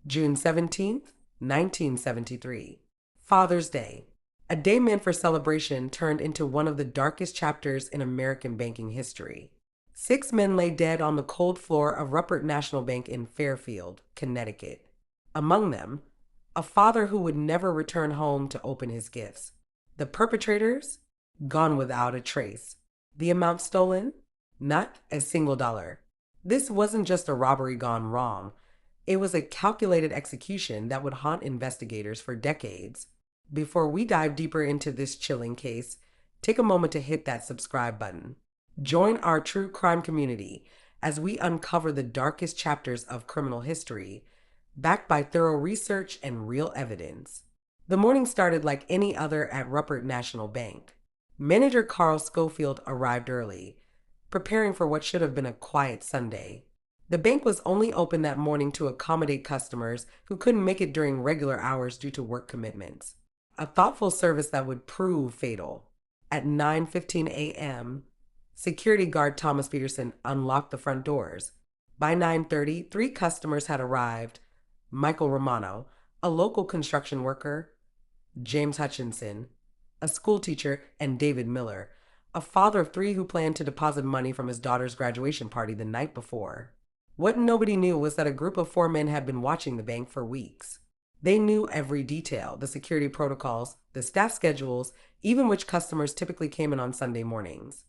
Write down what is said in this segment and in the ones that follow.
June 17th, 1973. Father's Day. A day meant for celebration turned into one of the darkest chapters in American banking history. Six men lay dead on the cold floor of Ruppert National Bank in Fairfield, Connecticut. Among them, a father who would never return home to open his gifts. The perpetrators? Gone without a trace. The amount stolen? Not a single dollar. This wasn't just a robbery gone wrong. It was a calculated execution that would haunt investigators for decades. Before we dive deeper into this chilling case, take a moment to hit that subscribe button. Join our true crime community as we uncover the darkest chapters of criminal history, backed by thorough research and real evidence. The morning started like any other at Ruppert National Bank. Manager Carl Schofield arrived early, preparing for what should have been a quiet Sunday. The bank was only open that morning to accommodate customers who couldn't make it during regular hours due to work commitments. A thoughtful service that would prove fatal. At 9:15 a.m., security guard Thomas Peterson unlocked the front doors. By 9:30, three customers had arrived: Michael Romano, a local construction worker; James Hutchinson, a schoolteacher; and David Miller, a father of three who planned to deposit money from his daughter's graduation party the night before. What nobody knew was that a group of four men had been watching the bank for weeks. They knew every detail: the security protocols, the staff schedules, even which customers typically came in on Sunday mornings.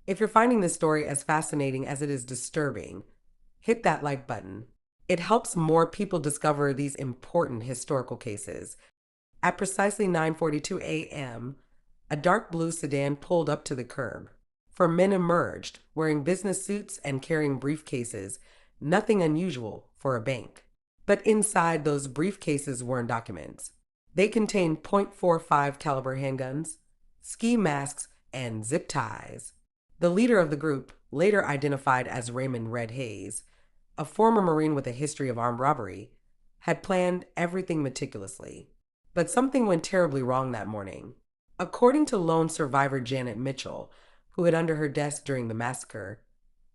If you're finding this story as fascinating as it is disturbing, hit that like button. It helps more people discover these important historical cases. At precisely 9:42 a.m., a dark blue sedan pulled up to the curb. Four men emerged, wearing business suits and carrying briefcases, nothing unusual for a bank. But inside those briefcases weren't documents. They contained .45 caliber handguns, ski masks, and zip ties. The leader of the group, later identified as Raymond "Red" Hayes, a former Marine with a history of armed robbery, had planned everything meticulously. But something went terribly wrong that morning. According to lone survivor Janet Mitchell, who hid under her desk during the massacre,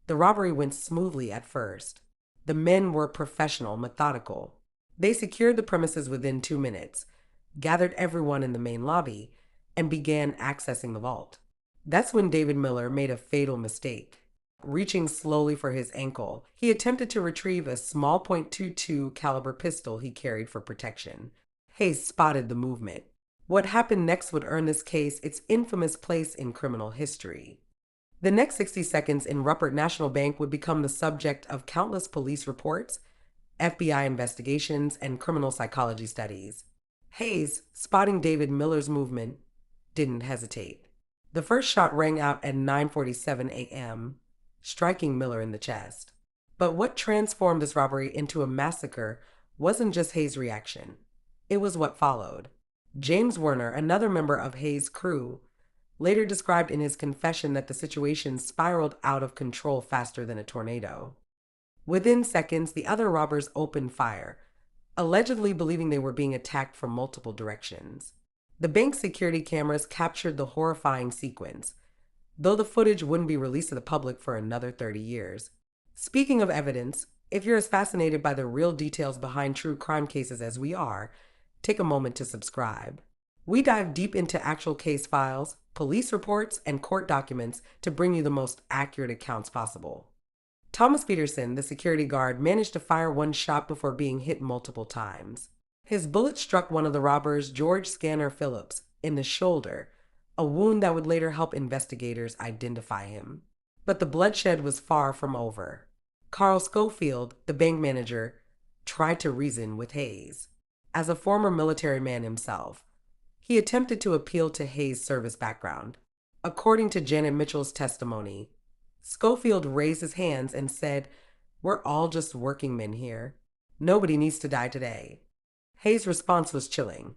the robbery went smoothly at first. The men were professional, methodical. They secured the premises within 2 minutes, gathered everyone in the main lobby, and began accessing the vault. That's when David Miller made a fatal mistake. Reaching slowly for his ankle, he attempted to retrieve a small .22 caliber pistol he carried for protection. Hayes spotted the movement. What happened next would earn this case its infamous place in criminal history. The next 60 seconds in Ruppert National Bank would become the subject of countless police reports, FBI investigations, and criminal psychology studies. Hayes, spotting David Miller's movement, didn't hesitate. The first shot rang out at 9:47 a.m., striking Miller in the chest. But what transformed this robbery into a massacre wasn't just Hayes' reaction. It was what followed. James Werner, another member of Hayes' crew, later described in his confession that the situation spiraled out of control faster than a tornado. Within seconds, the other robbers opened fire, allegedly believing they were being attacked from multiple directions. The bank's security cameras captured the horrifying sequence, though the footage wouldn't be released to the public for another 30 years. Speaking of evidence, if you're as fascinated by the real details behind true crime cases as we are, take a moment to subscribe. We dive deep into actual case files, police reports, and court documents to bring you the most accurate accounts possible. Thomas Peterson, the security guard, managed to fire one shot before being hit multiple times. His bullet struck one of the robbers, George Scanner Phillips, in the shoulder, a wound that would later help investigators identify him. But the bloodshed was far from over. Carl Schofield, the bank manager, tried to reason with Hayes. As a former military man himself, he attempted to appeal to Hayes' service background. According to Janet Mitchell's testimony, Schofield raised his hands and said, "We're all just working men here. Nobody needs to die today." Hayes' response was chilling.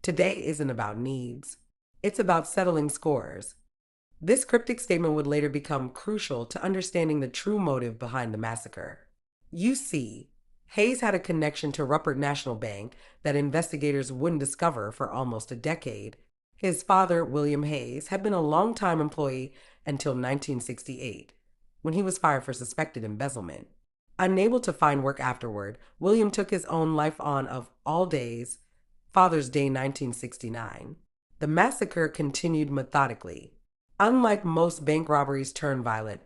Today isn't about needs. It's about settling scores. This cryptic statement would later become crucial to understanding the true motive behind the massacre. You see, Hayes had a connection to Ruppert National Bank that investigators wouldn't discover for almost a decade. His father, William Hayes, had been a longtime employee until 1968, when he was fired for suspected embezzlement. Unable to find work afterward, William took his own life on of all days, Father's Day 1969. The massacre continued methodically. Unlike most bank robberies turned violent,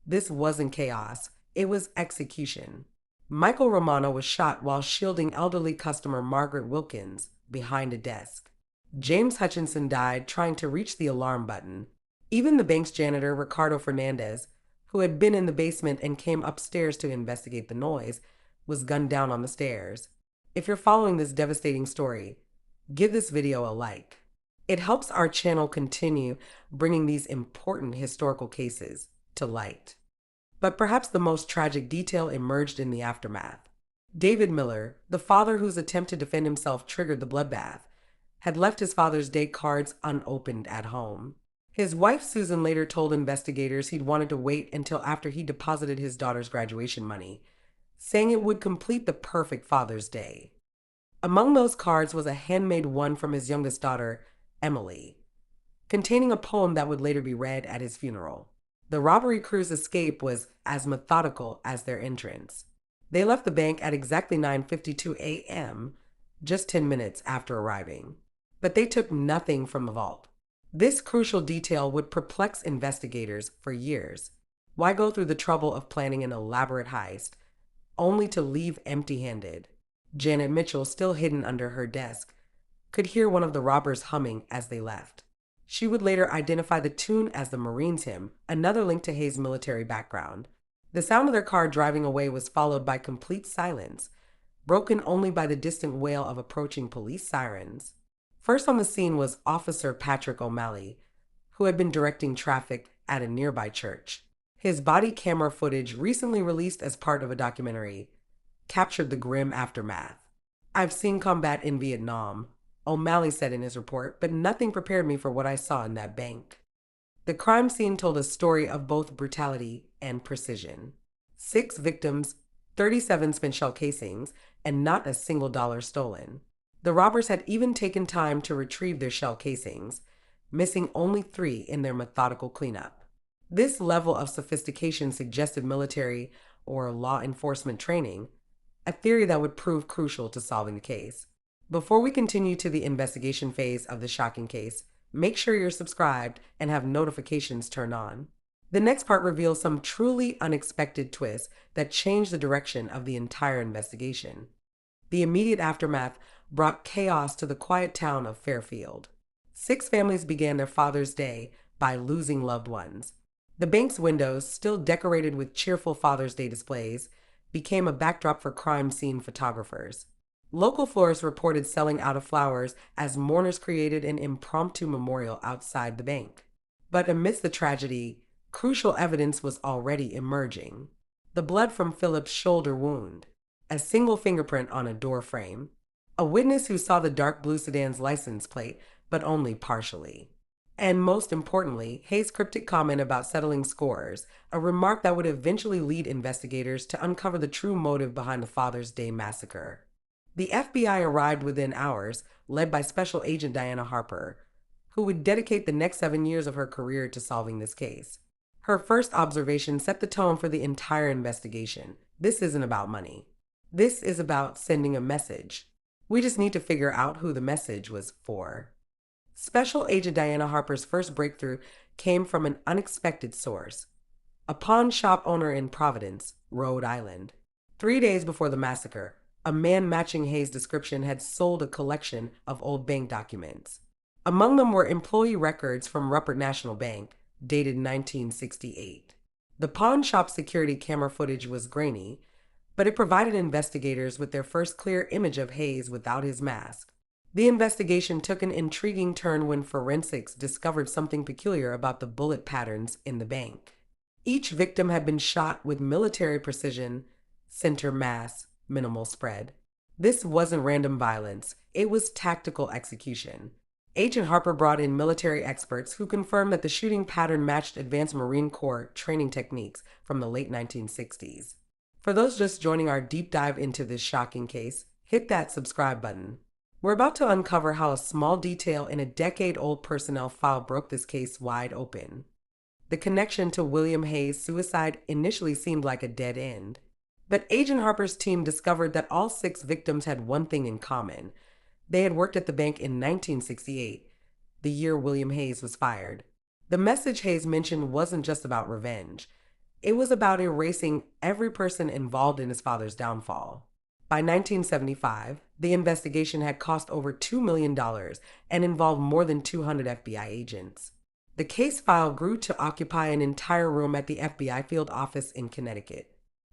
this wasn't chaos, it was execution. Michael Romano was shot while shielding elderly customer Margaret Wilkins behind a desk. James Hutchinson died trying to reach the alarm button. Even the bank's janitor, Ricardo Fernandez, who had been in the basement and came upstairs to investigate the noise, was gunned down on the stairs. If you're following this devastating story, give this video a like. It helps our channel continue bringing these important historical cases to light. But perhaps the most tragic detail emerged in the aftermath. David Miller, the father whose attempt to defend himself triggered the bloodbath, had left his Father's Day cards unopened at home. His wife Susan later told investigators he'd wanted to wait until after he deposited his daughter's graduation money, saying it would complete the perfect Father's Day. Among those cards was a handmade one from his youngest daughter, Emily, containing a poem that would later be read at his funeral. The robbery crew's escape was as methodical as their entrance. They left the bank at exactly 9:52 a.m., just 10 minutes after arriving. But they took nothing from the vault. This crucial detail would perplex investigators for years. Why go through the trouble of planning an elaborate heist, only to leave empty-handed? Janet Mitchell, still hidden under her desk, could hear one of the robbers humming as they left. She would later identify the tune as the Marines' hymn, another link to Hayes' military background. The sound of their car driving away was followed by complete silence, broken only by the distant wail of approaching police sirens. First on the scene was Officer Patrick O'Malley, who had been directing traffic at a nearby church. His body camera footage, recently released as part of a documentary, captured the grim aftermath. "I've seen combat in Vietnam," O'Malley said in his report, "but nothing prepared me for what I saw in that bank." The crime scene told a story of both brutality and precision. 6 victims, 37 spent shell casings, and not a single dollar stolen. The robbers had even taken time to retrieve their shell casings, missing only 3 in their methodical cleanup. This level of sophistication suggested military or law enforcement training, a theory that would prove crucial to solving the case. Before we continue to the investigation phase of the shocking case, make sure you're subscribed and have notifications turned on. The next part reveals some truly unexpected twists that changed the direction of the entire investigation. The immediate aftermath brought chaos to the quiet town of Fairfield. 6 families began their Father's Day by losing loved ones. The bank's windows, still decorated with cheerful Father's Day displays, became a backdrop for crime scene photographers. Local florists reported selling out of flowers as mourners created an impromptu memorial outside the bank. But amidst the tragedy, crucial evidence was already emerging. The blood from Philip's shoulder wound, a single fingerprint on a door frame, a witness who saw the dark blue sedan's license plate, but only partially. And most importantly, Hayes' cryptic comment about settling scores, a remark that would eventually lead investigators to uncover the true motive behind the Father's Day massacre. The FBI arrived within hours, led by Special Agent Diana Harper, who would dedicate the next 7 years of her career to solving this case. Her first observation set the tone for the entire investigation. This isn't about money. This is about sending a message. We just need to figure out who the message was for. Special Agent Diana Harper's first breakthrough came from an unexpected source: a pawn shop owner in Providence, Rhode Island. 3 days before the massacre, a man matching Hayes' description had sold a collection of old bank documents. Among them were employee records from Ruppert National Bank, dated 1968. The pawn shop security camera footage was grainy, but it provided investigators with their first clear image of Hayes without his mask. The investigation took an intriguing turn when forensics discovered something peculiar about the bullet patterns in the bank. Each victim had been shot with military precision, center mass, minimal spread. This wasn't random violence, it was tactical execution. Agent Harper brought in military experts who confirmed that the shooting pattern matched advanced Marine Corps training techniques from the late 1960s. For those just joining our deep dive into this shocking case, hit that subscribe button. We're about to uncover how a small detail in a decade-old personnel file broke this case wide open. The connection to William Hayes' suicide initially seemed like a dead end. But Agent Harper's team discovered that all 6 victims had one thing in common. They had worked at the bank in 1968, the year William Hayes was fired. The message Hayes mentioned wasn't just about revenge. It was about erasing every person involved in his father's downfall. By 1975, the investigation had cost over $2 million and involved more than 200 FBI agents. The case file grew to occupy an entire room at the FBI field office in Connecticut.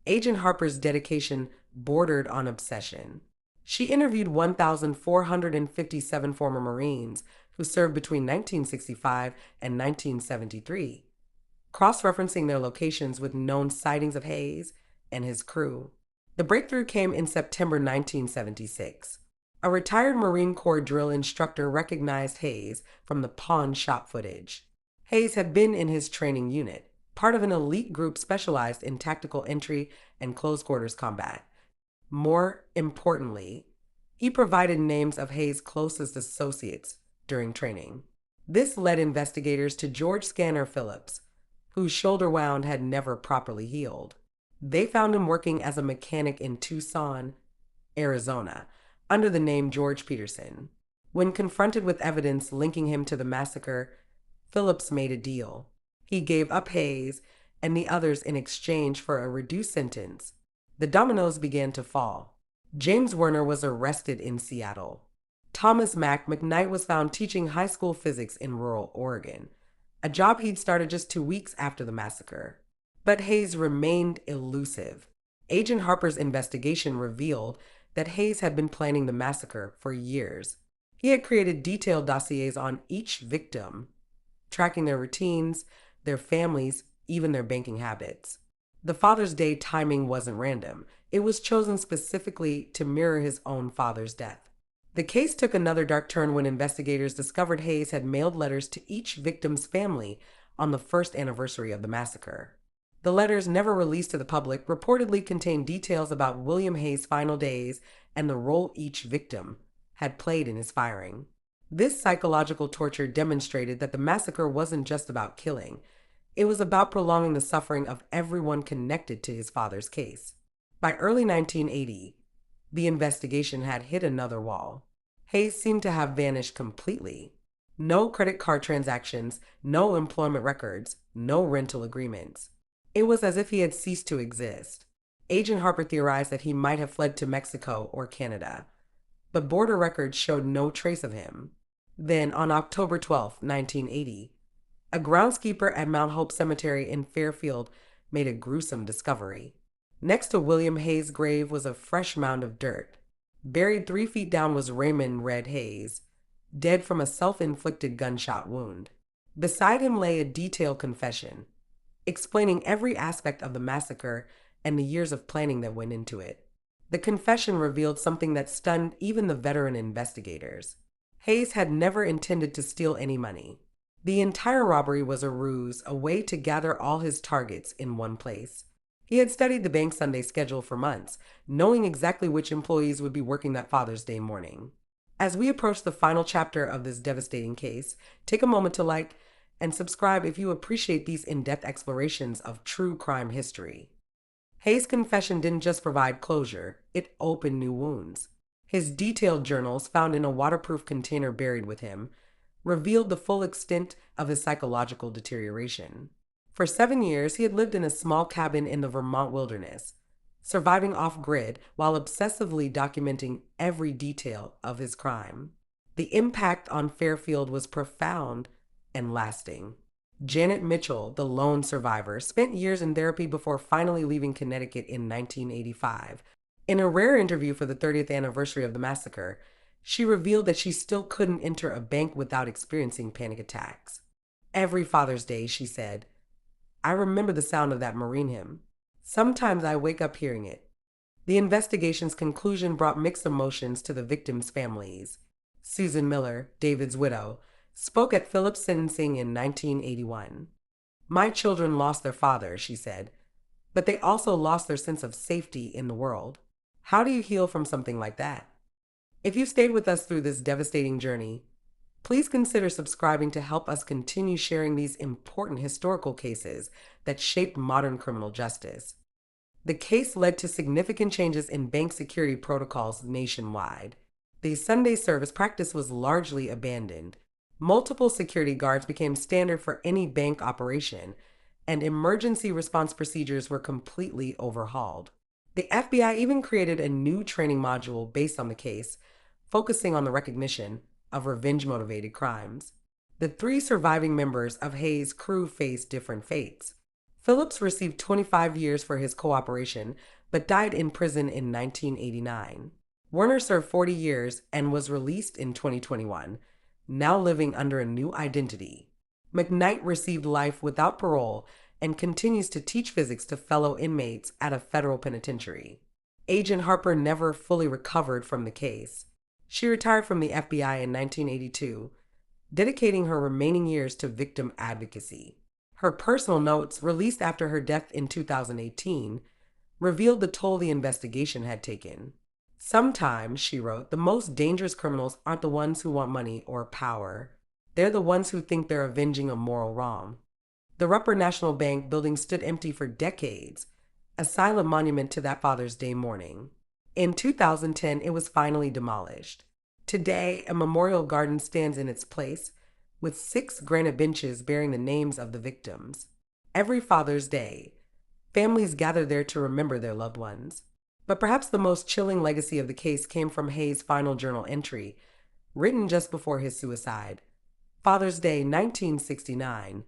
Agent Harper's dedication bordered on obsession. She interviewed 1,457 former Marines who served between 1965 and 1973, cross-referencing their locations with known sightings of Hayes and his crew. The breakthrough came in September 1976. A retired Marine Corps drill instructor recognized Hayes from the pawn shop footage. Hayes had been in his training unit, part of an elite group specialized in tactical entry and close quarters combat. More importantly, he provided names of Hayes' closest associates during training. This led investigators to George Scanner Phillips, whose shoulder wound had never properly healed. They found him working as a mechanic in Tucson, Arizona, under the name George Peterson. When confronted with evidence linking him to the massacre, Phillips made a deal. He gave up Hayes and the others in exchange for a reduced sentence. The dominoes began to fall. James Werner was arrested in Seattle. Thomas McKnight was found teaching high school physics in rural Oregon, a job he'd started just 2 weeks after the massacre. But Hayes remained elusive. Agent Harper's investigation revealed that Hayes had been planning the massacre for years. He had created detailed dossiers on each victim, tracking their routines, their families, even their banking habits. The Father's Day timing wasn't random. It was chosen specifically to mirror his own father's death. The case took another dark turn when investigators discovered Hayes had mailed letters to each victim's family on the first anniversary of the massacre. The letters, never released to the public, reportedly contained details about William Hayes' final days and the role each victim had played in his firing. This psychological torture demonstrated that the massacre wasn't just about killing. It was about prolonging the suffering of everyone connected to his father's case. By early 1980, the investigation had hit another wall. Hayes seemed to have vanished completely. No credit card transactions, no employment records, no rental agreements. It was as if he had ceased to exist. Agent Harper theorized that he might have fled to Mexico or Canada, but border records showed no trace of him. Then, on October 12, 1980, a groundskeeper at Mount Hope Cemetery in Fairfield made a gruesome discovery. Next to William Hayes' grave was a fresh mound of dirt. Buried 3 feet down was Raymond "Red" Hayes, dead from a self-inflicted gunshot wound. Beside him lay a detailed confession, explaining every aspect of the massacre and the years of planning that went into it. The confession revealed something that stunned even the veteran investigators. Hayes had never intended to steal any money. The entire robbery was a ruse, a way to gather all his targets in one place. He had studied the bank Sunday schedule for months, knowing exactly which employees would be working that Father's Day morning. As we approach the final chapter of this devastating case, take a moment to like and subscribe if you appreciate these in-depth explorations of true crime history. Hayes' confession didn't just provide closure, it opened new wounds. His detailed journals, found in a waterproof container buried with him, revealed the full extent of his psychological deterioration. For 7 years, he had lived in a small cabin in the Vermont wilderness, surviving off-grid while obsessively documenting every detail of his crime. The impact on Fairfield was profound and lasting. Janet Mitchell, the lone survivor, spent years in therapy before finally leaving Connecticut in 1985. In a rare interview for the 30th anniversary of the massacre, she revealed that she still couldn't enter a bank without experiencing panic attacks. Every Father's Day, she said, I remember the sound of that Marine hymn. Sometimes I wake up hearing it. The investigation's conclusion brought mixed emotions to the victims' families. Susan Miller, David's widow, spoke at Phillips' sentencing in 1981. My children lost their father, she said, but they also lost their sense of safety in the world. How do you heal from something like that? If you stayed with us through this devastating journey, please consider subscribing to help us continue sharing these important historical cases that shaped modern criminal justice. The case led to significant changes in bank security protocols nationwide. The Sunday service practice was largely abandoned. Multiple security guards became standard for any bank operation, and emergency response procedures were completely overhauled. The FBI even created a new training module based on the case, focusing on the recognition of revenge-motivated crimes. The three surviving members of Hayes' crew faced different fates. Phillips received 25 years for his cooperation, but died in prison in 1989. Werner served 40 years and was released in 2021, now living under a new identity. McKnight received life without parole and continues to teach physics to fellow inmates at a federal penitentiary. Agent Harper never fully recovered from the case. She retired from the FBI in 1982, dedicating her remaining years to victim advocacy. Her personal notes, released after her death in 2018, revealed the toll the investigation had taken. Sometimes, she wrote, the most dangerous criminals aren't the ones who want money or power. They're the ones who think they're avenging a moral wrong. The Ruppert National Bank building stood empty for decades, a silent monument to that Father's Day morning. In 2010, it was finally demolished. Today, a memorial garden stands in its place, with 6 granite benches bearing the names of the victims. Every Father's Day, families gather there to remember their loved ones. But perhaps the most chilling legacy of the case came from Hayes' final journal entry, written just before his suicide. Father's Day, 1969.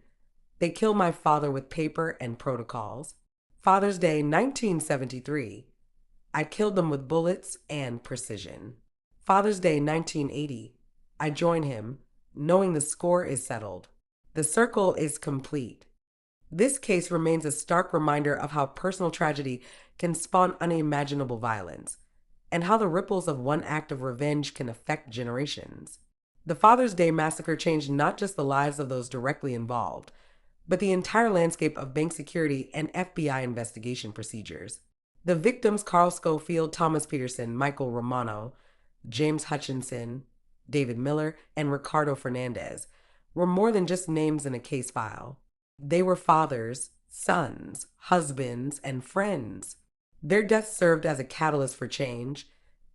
They killed my father with paper and protocols. Father's Day, 1973. I killed them with bullets and precision. Father's Day, 1980. I join him, knowing the score is settled. The circle is complete. This case remains a stark reminder of how personal tragedy can spawn unimaginable violence, and how the ripples of one act of revenge can affect generations. The Father's Day massacre changed not just the lives of those directly involved, but the entire landscape of bank security and FBI investigation procedures. The victims, Carl Schofield, Thomas Peterson, Michael Romano, James Hutchinson, David Miller, and Ricardo Fernandez, were more than just names in a case file. They were fathers, sons, husbands, and friends. Their deaths served as a catalyst for change,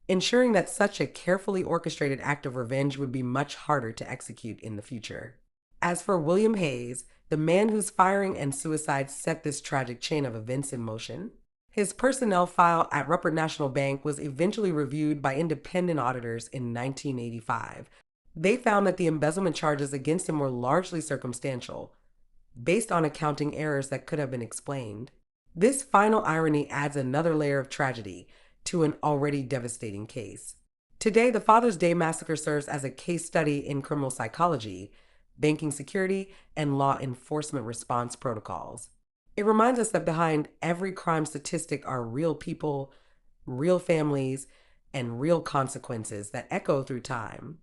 ensuring that such a carefully orchestrated act of revenge would be much harder to execute in the future. As for William Hayes, the man whose firing and suicide set this tragic chain of events in motion, his personnel file at Ruppert National Bank was eventually reviewed by independent auditors in 1985. They found that the embezzlement charges against him were largely circumstantial, based on accounting errors that could have been explained. This final irony adds another layer of tragedy to an already devastating case. Today, the Father's Day massacre serves as a case study in criminal psychology, banking security, and law enforcement response protocols. It reminds us that behind every crime statistic are real people, real families, and real consequences that echo through time.